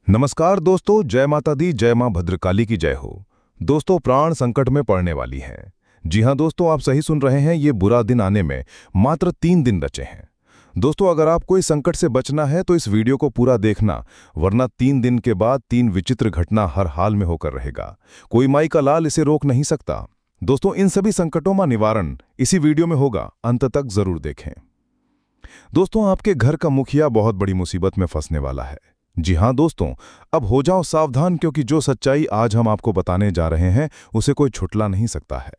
नमस्कार दोस्तों, जय माता दी, जय मां भद्रकाली की जय हो। दोस्तों, प्राण संकट में पड़ने वाली है। जी हां दोस्तों, आप सही सुन रहे हैं। ये बुरा दिन आने में मात्र 3 दिन बचे हैं। दोस्तों, अगर आपको इस संकट से बचना है तो इस वीडियो को पूरा देखना, वरना 3 दिन के बाद 3 विचित्र घटना हर हाल में होकर रहेगा। कोई माई का लाल इसे रोक नहीं सकता। दोस्तों, इन सभी संकटों का निवारण इसी वीडियो में होगा, अंत तक जरूर देखें। दोस्तों, आपके घर का मुखिया बहुत बड़ी मुसीबत में फंसने वाला है। जी हां दोस्तों, अब हो जाओ सावधान, क्योंकि जो सच्चाई आज हम आपको बताने जा रहे हैं उसे कोई छुटला नहीं सकता है।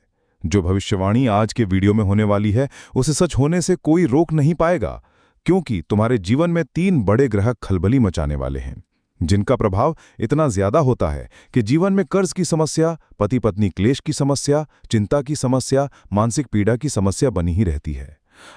जो भविष्यवाणी आज के वीडियो में होने वाली है उसे सच होने से कोई रोक नहीं पाएगा, क्योंकि तुम्हारे जीवन में 3 बड़े ग्रह खलबली मचाने वाले हैं, जिनका प्रभाव इतना ज्यादा होता है कि जीवन में कर्ज की समस्या, पति पत्नी क्लेश की समस्या, चिंता की समस्या, मानसिक पीड़ा की समस्या बनी ही रहती है।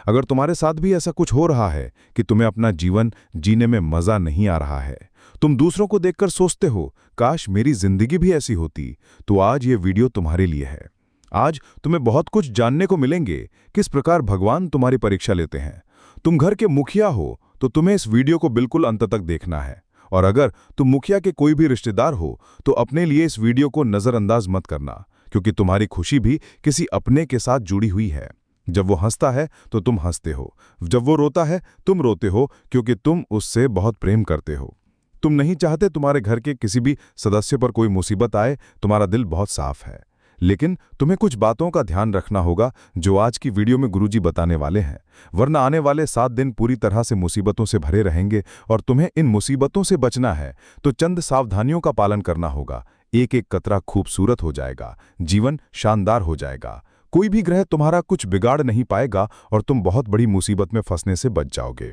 अगर तुम्हारे साथ भी ऐसा कुछ हो रहा है कि तुम्हें अपना जीवन जीने में मजा नहीं आ रहा है, तुम दूसरों को देखकर सोचते हो काश मेरी जिंदगी भी ऐसी होती, तो आज ये वीडियो तुम्हारे लिए है। आज तुम्हें बहुत कुछ जानने को मिलेंगे, किस प्रकार भगवान तुम्हारी परीक्षा लेते हैं। तुम घर के मुखिया हो तो तुम्हें इस वीडियो को बिल्कुल अंत तक देखना है, और अगर तुम मुखिया के कोई भी रिश्तेदार हो तो अपने लिए इस वीडियो को नजरअंदाज मत करना, क्योंकि तुम्हारी खुशी भी किसी अपने के साथ जुड़ी हुई है। जब वो हंसता है तो तुम हंसते हो, जब वो रोता है तुम रोते हो, क्योंकि तुम उससे बहुत प्रेम करते हो। तुम नहीं चाहते तुम्हारे घर के किसी भी सदस्य पर कोई मुसीबत आए, तुम्हारा दिल बहुत साफ है। लेकिन तुम्हें कुछ बातों का ध्यान रखना होगा जो आज की वीडियो में गुरुजी बताने वाले हैं, वरना आने वाले 7 दिन पूरी तरह से मुसीबतों से भरे रहेंगे और तुम्हें इन मुसीबतों से बचना है तो चंद सावधानियों का पालन करना होगा। एक एक कतरा खूबसूरत हो जाएगा, जीवन शानदार हो जाएगा। कोई भी ग्रह तुम्हारा कुछ बिगाड़ नहीं पाएगा और तुम बहुत बड़ी मुसीबत में फंसने से बच जाओगे।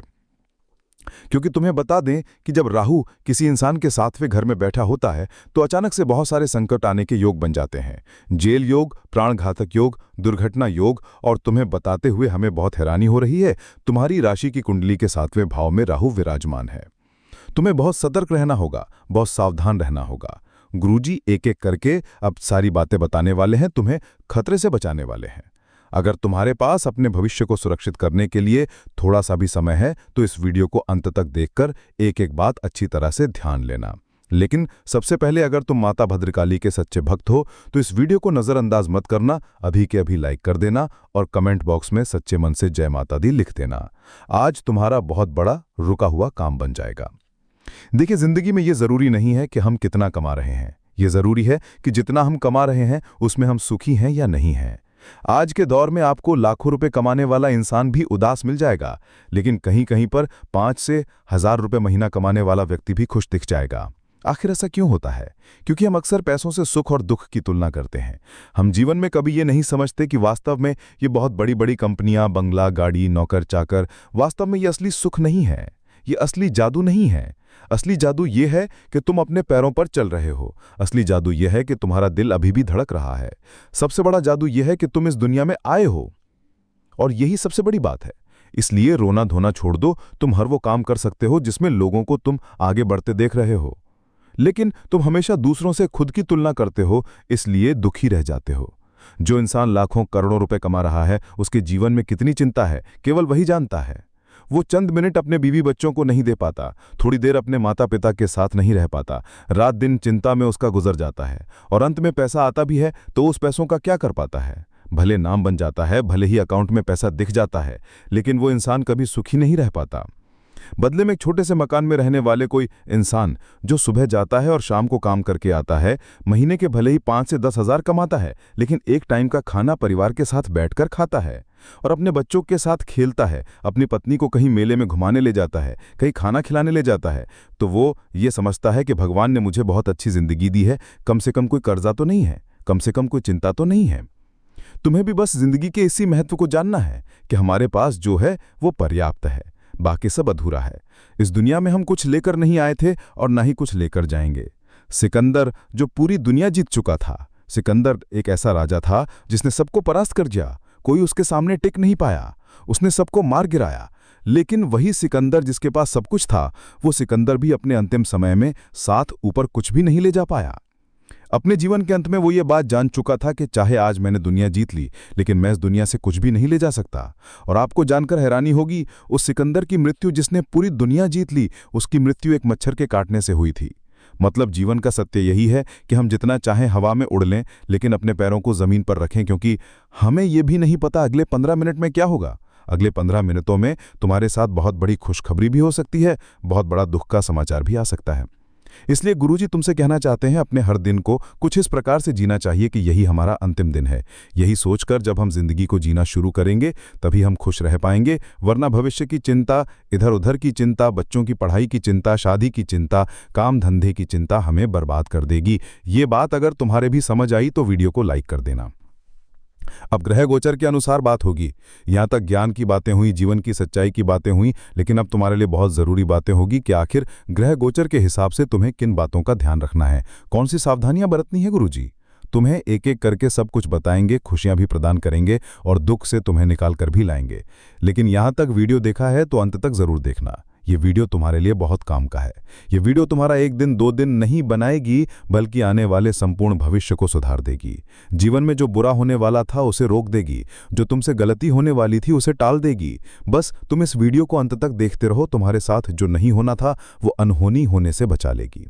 क्योंकि तुम्हें बता दें कि जब राहु किसी इंसान के 7वें घर में बैठा होता है तो अचानक से बहुत सारे संकट आने के योग बन जाते हैं। जेल योग, प्राणघातक योग, दुर्घटना योग। और तुम्हें बताते हुए हमें बहुत हैरानी हो रही है, तुम्हारी राशि की कुंडली के 7वें भाव में राहु विराजमान है। तुम्हें बहुत सतर्क रहना होगा, बहुत सावधान रहना होगा। गुरुजी एक एक करके अब सारी बातें बताने वाले हैं, तुम्हें खतरे से बचाने वाले हैं। अगर तुम्हारे पास अपने भविष्य को सुरक्षित करने के लिए थोड़ा सा भी समय है तो इस वीडियो को अंत तक देखकर एक एक बात अच्छी तरह से ध्यान लेना। लेकिन सबसे पहले, अगर तुम माता भद्रकाली के सच्चे भक्त हो तो इस वीडियो को नजरअंदाज मत करना, अभी के अभी लाइक कर देना और कमेंट बॉक्स में सच्चे मन से जय माता दी लिख देना। आज तुम्हारा बहुत बड़ा रुका हुआ काम बन जाएगा। देखिए, जिंदगी में ये जरूरी नहीं है कि हम कितना कमा रहे हैं, ये जरूरी है कि जितना हम कमा रहे हैं उसमें हम सुखी हैं या नहीं हैं। आज के दौर में आपको लाखों रुपए कमाने वाला इंसान भी उदास मिल जाएगा, लेकिन कहीं कहीं पर 5 से 1000 रुपए महीना कमाने वाला व्यक्ति भी खुश दिख जाएगा। आखिर ऐसा क्यों होता है? क्योंकि हम अक्सर पैसों से सुख और दुख की तुलना करते हैं। हम जीवन में कभी ये नहीं समझते कि वास्तव में ये बहुत बड़ी बड़ी कंपनियां, बंगला, गाड़ी, नौकर चाकर, वास्तव में ये असली सुख नहीं है, ये असली जादू नहीं है। असली जादू ये है कि तुम अपने पैरों पर चल रहे हो। असली जादू ये है कि तुम्हारा दिल अभी भी धड़क रहा है। सबसे बड़ा जादू ये है कि तुम इस दुनिया में आए हो, और यही सबसे बड़ी बात है। इसलिए रोना धोना छोड़ दो। तुम हर वो काम कर सकते हो जिसमें लोगों को तुम आगे बढ़ते देख रहे हो, लेकिन तुम हमेशा दूसरों से खुद की तुलना करते हो, इसलिए दुखी रह जाते हो। जो इंसान लाखों करोड़ों रुपए कमा रहा है, उसके जीवन में कितनी चिंता है केवल वही जानता है। वो चंद मिनट अपने बीवी बच्चों को नहीं दे पाता, थोड़ी देर अपने माता पिता के साथ नहीं रह पाता, रात दिन चिंता में उसका गुजर जाता है, और अंत में पैसा आता भी है तो उस पैसों का क्या कर पाता है? भले नाम बन जाता है, भले ही अकाउंट में पैसा दिख जाता है, लेकिन वो इंसान कभी सुखी नहीं रह पाता। बदले में एक छोटे से मकान में रहने वाले कोई इंसान जो सुबह जाता है और शाम को काम करके आता है, महीने के भले ही 5 से 10 हजार कमाता है, लेकिन एक टाइम का खाना परिवार के साथ बैठकर खाता है और अपने बच्चों के साथ खेलता है, अपनी पत्नी को कहीं मेले में घुमाने ले जाता है, कहीं खाना खिलाने ले जाता है, तो वो ये समझता है कि भगवान ने मुझे बहुत अच्छी जिंदगी दी है, कम से कम कोई कर्जा तो नहीं है, कम से कम कोई चिंता तो नहीं है। तुम्हें भी बस जिंदगी के इसी महत्व को जानना है कि हमारे पास जो है वो पर्याप्त है, बाकी सब अधूरा है। इस दुनिया में हम कुछ लेकर नहीं आए थे और ना ही कुछ लेकर जाएंगे। सिकंदर जो पूरी दुनिया जीत चुका था, सिकंदर एक ऐसा राजा था जिसने सबको परास्त कर दिया, कोई उसके सामने टिक नहीं पाया, उसने सबको मार गिराया। लेकिन वही सिकंदर जिसके पास सब कुछ था, वो सिकंदर भी अपने अंतिम समय में साथ ऊपर कुछ भी नहीं ले जा पाया। अपने जीवन के अंत में वो ये बात जान चुका था कि चाहे आज मैंने दुनिया जीत ली, लेकिन मैं इस दुनिया से कुछ भी नहीं ले जा सकता। और आपको जानकर हैरानी होगी, उस सिकंदर की मृत्यु जिसने पूरी दुनिया जीत ली, उसकी मृत्यु एक मच्छर के काटने से हुई थी। मतलब जीवन का सत्य यही है कि हम जितना चाहें हवा में उड़ लें, लेकिन अपने पैरों को जमीन पर रखें, क्योंकि हमें यह भी नहीं पता अगले 15 मिनट में क्या होगा। अगले 15 मिनटों में तुम्हारे साथ बहुत बड़ी खुशखबरी भी हो सकती है, बहुत बड़ा दुख का समाचार भी आ सकता है। इसलिए गुरुजी तुमसे कहना चाहते हैं, अपने हर दिन को कुछ इस प्रकार से जीना चाहिए कि यही हमारा अंतिम दिन है। यही सोचकर जब हम जिंदगी को जीना शुरू करेंगे तभी हम खुश रह पाएंगे, वरना भविष्य की चिंता, इधर उधर की चिंता, बच्चों की पढ़ाई की चिंता, शादी की चिंता, काम धंधे की चिंता हमें बर्बाद कर देगी। ये बात अगर तुम्हारे भी समझ आई तो वीडियो को लाइक कर देना। अब ग्रह गोचर के अनुसार बात होगी। यहां तक ज्ञान की बातें हुई, जीवन की सच्चाई की बातें हुई, लेकिन अब तुम्हारे लिए बहुत जरूरी बातें होगी कि आखिर ग्रह गोचर के हिसाब से तुम्हें किन बातों का ध्यान रखना है, कौन सी सावधानियां बरतनी है। गुरुजी तुम्हें एक एक करके सब कुछ बताएंगे, खुशियां भी प्रदान करेंगे और दुख से तुम्हें निकाल कर भी लाएंगे। लेकिन यहां तक वीडियो देखा है तो अंत तक जरूर देखना। ये वीडियो तुम्हारे लिए बहुत काम का है। ये वीडियो तुम्हारा 1 दिन 2 दिन नहीं बनाएगी, बल्कि आने वाले संपूर्ण भविष्य को सुधार देगी। जीवन में जो बुरा होने वाला था उसे रोक देगी, जो तुमसे गलती होने वाली थी उसे टाल देगी। बस तुम इस वीडियो को अंत तक देखते रहो, तुम्हारे साथ जो नहीं होना था वो अनहोनी होने से बचा लेगी।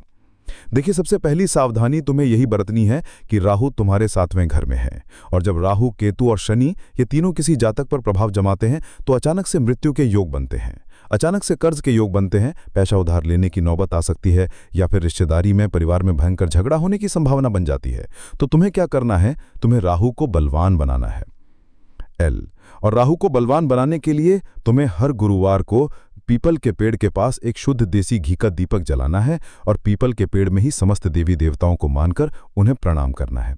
देखिए, सबसे पहली सावधानी तुम्हें यही बरतनी है कि राहु तुम्हारे 7वें घर में है, और जब राहु, केतु और शनि ये तीनों किसी जातक पर प्रभाव जमाते हैं तो अचानक से मृत्यु के योग बनते हैं, अचानक से कर्ज के योग बनते हैं, पैसा उधार लेने की नौबत आ सकती है, या फिर रिश्तेदारी में, परिवार में भयंकर झगड़ा होने की संभावना बन जाती है। तो तुम्हें क्या करना है? तुम्हें राहु को बलवान बनाना है। और राहु को बलवान बनाने के लिए तुम्हें हर गुरुवार को पीपल के पेड़ के पास एक शुद्ध देसी घी का दीपक जलाना है और पीपल के पेड़ में ही समस्त देवी देवताओं को मानकर उन्हें प्रणाम करना है।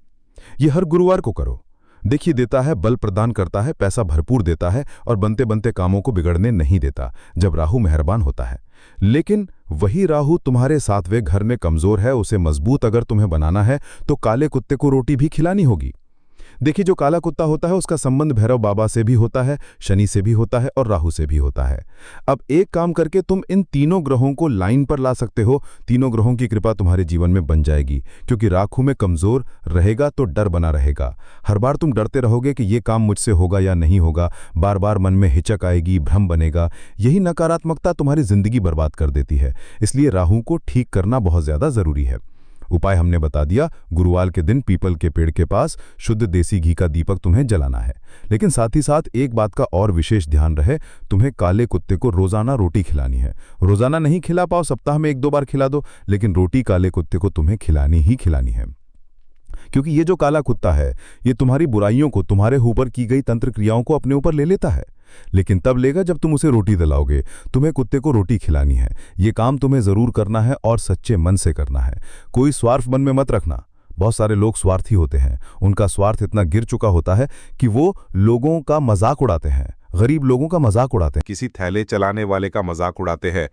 ये हर गुरुवार को करो। देखिए, देता है, बल प्रदान करता है, पैसा भरपूर देता है और बनते बनते कामों को बिगड़ने नहीं देता जब राहु मेहरबान होता है। लेकिन वही राहु तुम्हारे 7वें घर में कमजोर है। उसे मजबूत अगर तुम्हें बनाना है तो काले कुत्ते को रोटी भी खिलानी होगी। देखिए, जो काला कुत्ता होता है उसका संबंध भैरव बाबा से भी होता है, शनि से भी होता है और राहु से भी होता है। अब एक काम करके तुम इन तीनों ग्रहों को लाइन पर ला सकते हो। तीनों ग्रहों की कृपा तुम्हारे जीवन में बन जाएगी, क्योंकि राहु में कमजोर रहेगा तो डर बना रहेगा। हर बार तुम डरते रहोगे कि ये काम मुझसे होगा या नहीं होगा, बार बार मन में हिचक आएगी, भ्रम बनेगा। यही नकारात्मकता तुम्हारी जिंदगी बर्बाद कर देती है। इसलिए राहु को ठीक करना बहुत ज्यादा जरूरी है। उपाय हमने बता दिया। गुरुवार के दिन पीपल के पेड़ के पास शुद्ध देसी घी का दीपक तुम्हें जलाना है। लेकिन साथ ही साथ एक बात का और विशेष ध्यान रहे, तुम्हें काले कुत्ते को रोजाना रोटी खिलानी है। रोजाना नहीं खिला पाओ, सप्ताह में 1-2 बार खिला दो, लेकिन रोटी काले कुत्ते को तुम्हें खिलानी ही खिलानी है। क्योंकि ये जो काला कुत्ता है ये तुम्हारी बुराइयों को, तुम्हारे ऊपर की गई तंत्र क्रियाओं को अपने ऊपर ले लेता है, लेकिन तब लेगा जब तुम उसे रोटी दिलाओगे। तुम्हें कुत्ते को रोटी खिलानी है। ये काम तुम्हें जरूर करना है और सच्चे मन से करना है। कोई स्वार्थ मन में मत रखना। बहुत सारे लोग स्वार्थी होते हैं। उनका स्वार्थ इतना गिर चुका होता है कि वो लोगों का मजाक उड़ाते हैं, गरीब लोगों का मजाक उड़ाते हैं, किसी थैले चलाने वाले का मजाक उड़ाते हैं,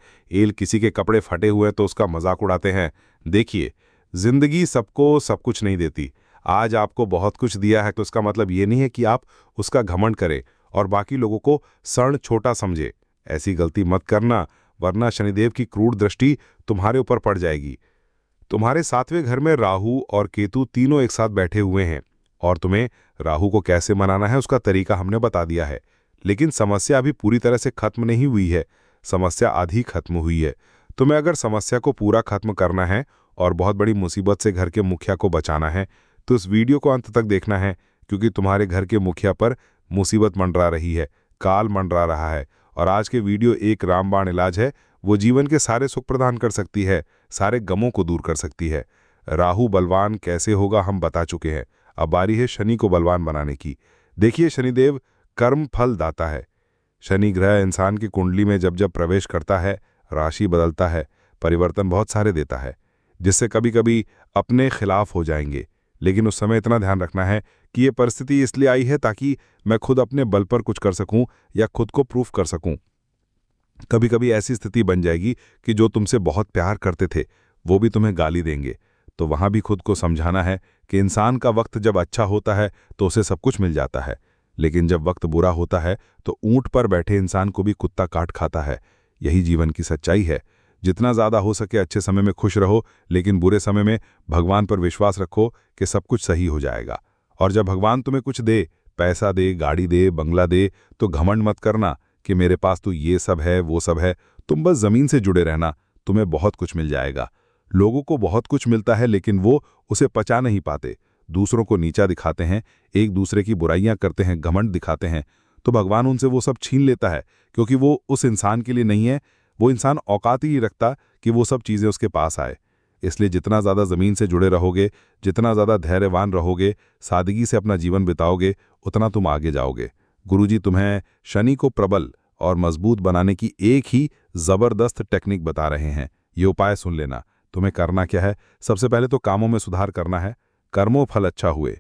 किसी के कपड़े फटे हुए तो उसका मजाक उड़ाते हैं। देखिए, जिंदगी सबको सब कुछ नहीं देती। आज आपको बहुत कुछ दिया है तो इसका मतलब ये नहीं है कि आप उसका घमंड करें और बाकी लोगों को सण छोटा समझे। ऐसी गलती मत करना, वरना शनिदेव की क्रूर दृष्टि तुम्हारे ऊपर पड़ जाएगी। तुम्हारे 7वें घर में राहु और केतु तीनों एक साथ बैठे हुए हैं और तुम्हें राहु को कैसे मनाना है उसका तरीका हमने बता दिया है। लेकिन समस्या अभी पूरी तरह से खत्म नहीं हुई है, समस्या आधी खत्म हुई है। तुम्हें अगर समस्या को पूरा खत्म करना है और बहुत बड़ी मुसीबत से घर के मुखिया को बचाना है तो इस वीडियो को अंत तक देखना है, क्योंकि तुम्हारे घर के मुखिया पर मुसीबत मंडरा रही है, काल मंडरा रहा है। और आज के वीडियो एक रामबाण इलाज है, वो जीवन के सारे सुख प्रदान कर सकती है, सारे गमों को दूर कर सकती है। राहु बलवान कैसे होगा हम बता चुके हैं। अब बारी है शनि को बलवान बनाने की। देखिए, शनिदेव कर्म फल दाता है। शनि ग्रह इंसान की कुंडली में जब जब प्रवेश करता है, राशि बदलता है, परिवर्तन बहुत सारे देता है, जिससे कभी कभी अपने खिलाफ हो जाएंगे। लेकिन उस समय इतना ध्यान रखना है कि ये परिस्थिति इसलिए आई है ताकि मैं खुद अपने बल पर कुछ कर सकूं या खुद को प्रूफ कर सकूं। कभी कभी ऐसी स्थिति बन जाएगी कि जो तुमसे बहुत प्यार करते थे वो भी तुम्हें गाली देंगे। तो वहां भी खुद को समझाना है कि इंसान का वक्त जब अच्छा होता है तो उसे सब कुछ मिल जाता है, लेकिन जब वक्त बुरा होता है तो ऊंट पर बैठे इंसान को भी कुत्ता काट खाता है। यही जीवन की सच्चाई है। जितना ज़्यादा हो सके अच्छे समय में खुश रहो, लेकिन बुरे समय में भगवान पर विश्वास रखो कि सब कुछ सही हो जाएगा। और जब भगवान तुम्हें कुछ दे, पैसा दे, गाड़ी दे, बंगला दे, तो घमंड मत करना कि मेरे पास तो ये सब है, वो सब है। तुम बस ज़मीन से जुड़े रहना, तुम्हें बहुत कुछ मिल जाएगा। लोगों को बहुत कुछ मिलता है लेकिन वो उसे पचा नहीं पाते, दूसरों को नीचा दिखाते हैं, एक दूसरे की बुराइयां करते हैं, घमंड दिखाते हैं, तो भगवान उनसे वो सब छीन लेता है क्योंकि वो उस इंसान के लिए नहीं है। वो इंसान औकात ही नहीं रखता कि वो सब चीज़ें उसके पास आए। इसलिए जितना ज़्यादा ज़मीन से जुड़े रहोगे, जितना ज़्यादा धैर्यवान रहोगे, सादगी से अपना जीवन बिताओगे, उतना तुम आगे जाओगे। गुरुजी तुम्हें शनि को प्रबल और मजबूत बनाने की एक ही ज़बरदस्त टेक्निक बता रहे हैं। ये उपाय सुन लेना। तुम्हें करना क्या है? सबसे पहले तो कामों में सुधार करना है, कर्मों फल अच्छा हुए।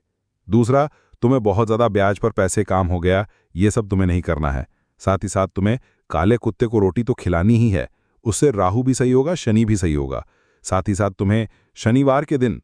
दूसरा, तुम्हें बहुत ज़्यादा ब्याज पर पैसे काम हो गया, ये सब तुम्हें नहीं करना है। साथ ही साथ तुम्हें काले कुत्ते को रोटी तो खिलानी ही है, उससे राहु भी सही होगा, शनि भी सही होगा। साथ ही साथ तुम्हें शनिवार के दिन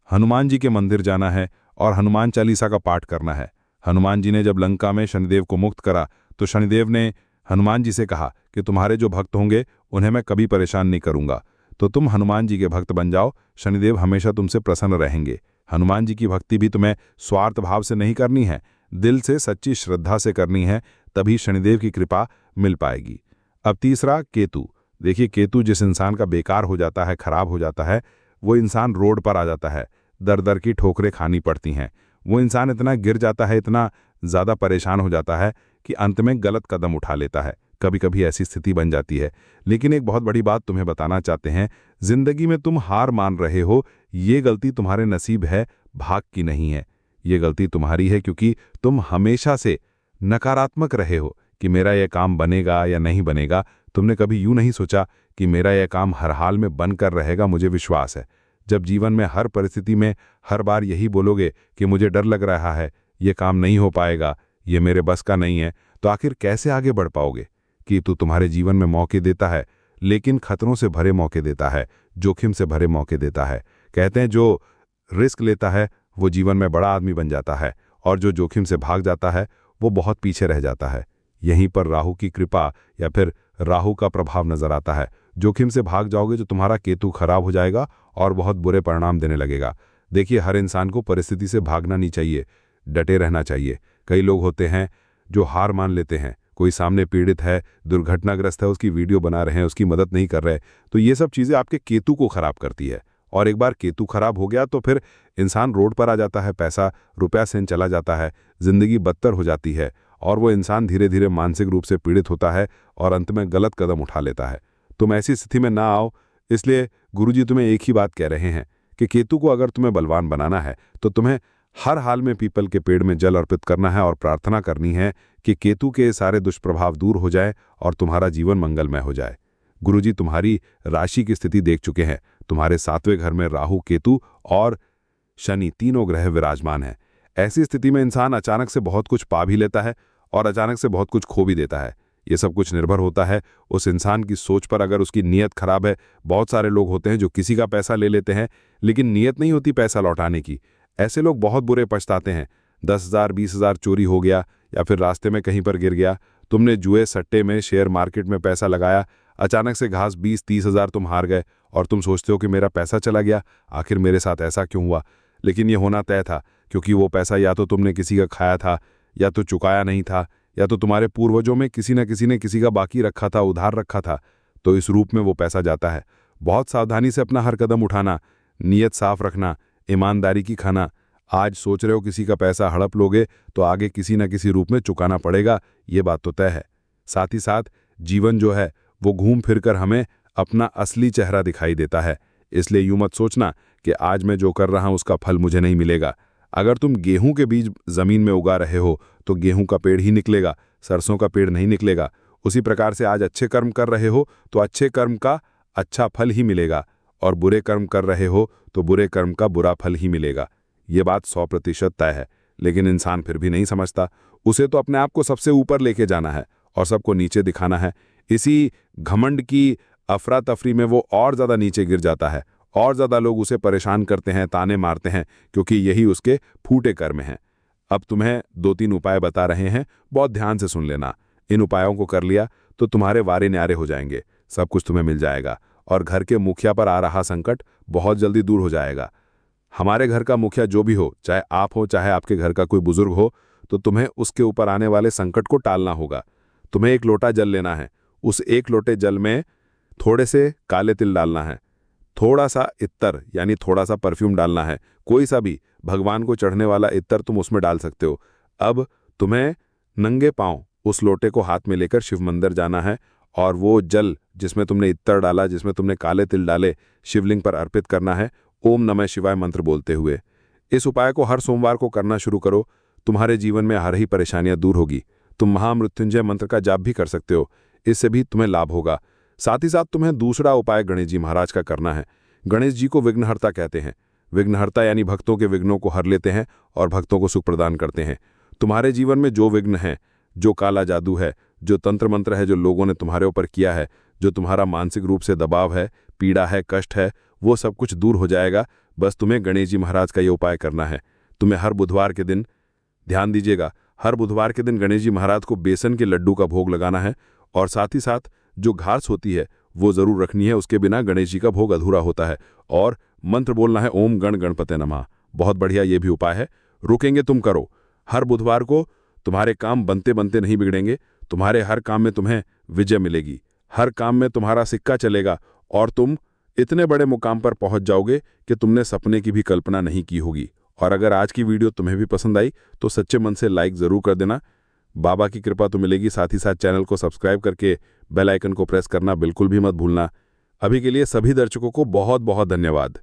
हनुमान जी के मंदिर जाना है और हनुमान चालीसा का पाठ करना है। हनुमान जी ने जब लंका में शनिदेव को मुक्त करा तो शनिदेव ने हनुमान जी से कहा कि तुम्हारे जो भक्त होंगे उन्हें मैं कभी परेशान नहीं करूंगा, तो तुम हनुमान जी के भक्त बन जाओ, शनिदेव हमेशा तुमसे प्रसन्न रहेंगे। हनुमान जी की भक्ति भी तुम्हें स्वार्थ भाव से नहीं करनी है, दिल से सच्ची श्रद्धा से करनी है, तभी शनिदेव की कृपा मिल पाएगी। अब तीसरा, केतु। देखिए, केतु जिस इंसान का बेकार हो जाता है, खराब हो जाता है, वो इंसान रोड पर आ जाता है, दर दर की ठोकरें खानी पड़ती हैं। वो इंसान इतना गिर जाता है, इतना ज़्यादा परेशान हो जाता है कि अंत में गलत कदम उठा लेता है। कभी कभी ऐसी स्थिति बन जाती है। लेकिन एक बहुत बड़ी बात तुम्हें बताना चाहते हैं, जिंदगी में तुम हार मान रहे हो, ये गलती तुम्हारे नसीब है, भाग की नहीं है। ये गलती तुम्हारी है क्योंकि तुम हमेशा से नकारात्मक रहे हो कि मेरा यह काम बनेगा या नहीं बनेगा। तुमने कभी यूं नहीं सोचा कि मेरा यह काम हर हाल में बनकर रहेगा, मुझे विश्वास है। जब जीवन में हर परिस्थिति में हर बार यही बोलोगे कि मुझे डर लग रहा है, ये काम नहीं हो पाएगा, ये मेरे बस का नहीं है, तो आखिर कैसे आगे बढ़ पाओगे? कि तू तुम्हारे जीवन में मौके देता है, लेकिन खतरों से भरे मौके देता है, जोखिम से भरे मौके देता है। कहते हैं जो रिस्क लेता है वो जीवन में बड़ा आदमी बन जाता है, और जो जोखिम से भाग जाता है वो बहुत पीछे रह जाता है। यहीं पर राहु की कृपा या फिर राहु का प्रभाव नजर आता है। जोखिम से भाग जाओगे तो तुम्हारा केतु खराब हो जाएगा और बहुत बुरे परिणाम देने लगेगा। देखिए, हर इंसान को परिस्थिति से भागना नहीं चाहिए, डटे रहना चाहिए। कई लोग होते हैं जो हार मान लेते हैं, कोई सामने पीड़ित है, दुर्घटनाग्रस्त है, उसकी वीडियो बना रहे हैं, उसकी मदद नहीं कर रहे, तो ये सब चीज़ें आपके केतु को खराब करती है। और एक बार केतु खराब हो गया तो फिर इंसान रोड पर आ जाता है, पैसा रुपया सेन चला जाता है, जिंदगी बदतर हो जाती है और वो इंसान धीरे धीरे मानसिक रूप से पीड़ित होता है और अंत में गलत कदम उठा लेता है। तुम ऐसी स्थिति में ना आओ, इसलिए गुरुजी तुम्हें एक ही बात कह रहे हैं कि केतु को अगर तुम्हें बलवान बनाना है तो तुम्हें हर हाल में पीपल के पेड़ में जल अर्पित करना है और प्रार्थना करनी है कि केतु के सारे दुष्प्रभाव दूर हो जाए और तुम्हारा जीवन मंगलमय हो जाए। गुरुजी तुम्हारी राशि की स्थिति देख चुके हैं। तुम्हारे 7वें घर में राहु, केतु और शनि तीनों ग्रह विराजमान हैं। ऐसी स्थिति में इंसान अचानक से बहुत कुछ पा भी लेता है और अचानक से बहुत कुछ खो भी देता है। ये सब कुछ निर्भर होता है उस इंसान की सोच पर। अगर उसकी नीयत खराब है, बहुत सारे लोग होते हैं जो किसी का पैसा ले लेते हैं लेकिन नीयत नहीं होती पैसा लौटाने की। ऐसे लोग बहुत बुरे पछताते हैं। 10,000 20,000 चोरी हो गया या फिर रास्ते में कहीं पर गिर गया, तुमने जुए सट्टे में शेयर मार्केट में पैसा लगाया, अचानक से घास 20-30 हज़ार तुम हार गए और तुम सोचते हो कि मेरा पैसा चला गया, आखिर मेरे साथ ऐसा क्यों हुआ? लेकिन ये होना तय था क्योंकि वो पैसा या तो तुमने किसी का खाया था, या तो चुकाया नहीं था, या तो तुम्हारे पूर्वजों में किसी न किसी ने किसी का बाकी रखा था, उधार रखा था, तो इस रूप में वो पैसा जाता है। बहुत सावधानी से अपना हर कदम उठाना, नीयत साफ रखना, ईमानदारी की खाना। आज सोच रहे हो किसी का पैसा हड़प लोगे तो आगे किसी न किसी रूप में चुकाना पड़ेगा, ये बात तो तय है। साथ ही साथ जीवन जो है वो घूम फिर कर हमें अपना असली चेहरा दिखाई देता है। इसलिए यूं मत सोचना कि आज मैं जो कर रहा हूं उसका फल मुझे नहीं मिलेगा। अगर तुम गेहूं के बीज जमीन में उगा रहे हो तो गेहूं का पेड़ ही निकलेगा, सरसों का पेड़ नहीं निकलेगा। उसी प्रकार से आज अच्छे कर्म कर रहे हो तो अच्छे कर्म का अच्छा फल ही मिलेगा, और बुरे कर्म कर रहे हो तो बुरे कर्म का बुरा फल ही मिलेगा। ये बात 100% तय है। लेकिन इंसान फिर भी नहीं समझता। उसे तो अपने आप को सबसे ऊपर लेके जाना है और सबको नीचे दिखाना है। इसी घमंड की अफरा तफरी में वो और ज़्यादा नीचे गिर जाता है और ज़्यादा लोग उसे परेशान करते हैं, ताने मारते हैं, क्योंकि यही उसके फूटे कर्म हैं। अब तुम्हें 2-3 उपाय बता रहे हैं, बहुत ध्यान से सुन लेना। इन उपायों को कर लिया तो तुम्हारे वारे न्यारे हो जाएंगे, सब कुछ तुम्हें मिल जाएगा और घर के मुखिया पर आ रहा संकट बहुत जल्दी दूर हो जाएगा। हमारे घर का मुखिया जो भी हो, चाहे आप हो चाहे आपके घर का कोई बुजुर्ग हो, तो तुम्हें उसके ऊपर आने वाले संकट को टालना होगा। तुम्हें एक लोटा जल लेना है, उस एक लोटे जल में थोड़े से काले तिल डालना है, थोड़ा सा इत्तर यानी थोड़ा सा परफ्यूम डालना है, कोई सा भी भगवान को चढ़ने वाला इत्तर तुम उसमें डाल सकते हो। अब तुम्हें नंगे पांव उस लोटे को हाथ में लेकर शिव मंदिर जाना है और वो जल जिसमें तुमने इत्तर डाला, जिसमें तुमने काले तिल डाले, शिवलिंग पर अर्पित करना है ओम नमः शिवाय मंत्र बोलते हुए। इस उपाय को हर सोमवार को करना शुरू करो, तुम्हारे जीवन में आ रही परेशानियां दूर होगी। तुम महामृत्युंजय मंत्र का जाप भी कर सकते हो, इससे भी तुम्हें लाभ होगा। साथ ही साथ तुम्हें दूसरा उपाय गणेश जी महाराज का करना है। गणेश जी को विघ्नहर्ता कहते हैं। विघ्नहर्ता यानी भक्तों के विघ्नों को हर लेते हैं और भक्तों को सुख प्रदान करते हैं। तुम्हारे जीवन में जो विघ्न है, जो काला जादू है, जो तंत्र मंत्र है जो लोगों ने तुम्हारे ऊपर किया है, जो तुम्हारा मानसिक रूप से दबाव है, पीड़ा है, कष्ट है, वो सब कुछ दूर हो जाएगा। बस तुम्हें गणेश जी महाराज का ये उपाय करना है। तुम्हें हर बुधवार के दिन, ध्यान दीजिएगा, हर बुधवार के दिन गणेश जी महाराज को बेसन के लड्डू का भोग लगाना है और साथ ही साथ जो घास होती है वो जरूर रखनी है, उसके बिना गणेश जी का भोग अधूरा होता है। और मंत्र बोलना है ओम गण गणपते नमः। बहुत बढ़िया ये भी उपाय है, रुकेंगे तुम करो। हर बुधवार को तुम्हारे काम बनते बनते नहीं बिगड़ेंगे, तुम्हारे हर काम में तुम्हें विजय मिलेगी, हर काम में तुम्हारा सिक्का चलेगा और तुम इतने बड़े मुकाम पर पहुंच जाओगे कि तुमने सपने की भी कल्पना नहीं की होगी। और अगर आज की वीडियो तुम्हें भी पसंद आई तो सच्चे मन से लाइक जरूर कर देना। बाबा की कृपा तो मिलेगी, साथ ही साथ चैनल को सब्सक्राइब करके बेल आइकन को प्रेस करना बिल्कुल भी मत भूलना। अभी के लिए सभी दर्शकों को बहुत बहुत धन्यवाद।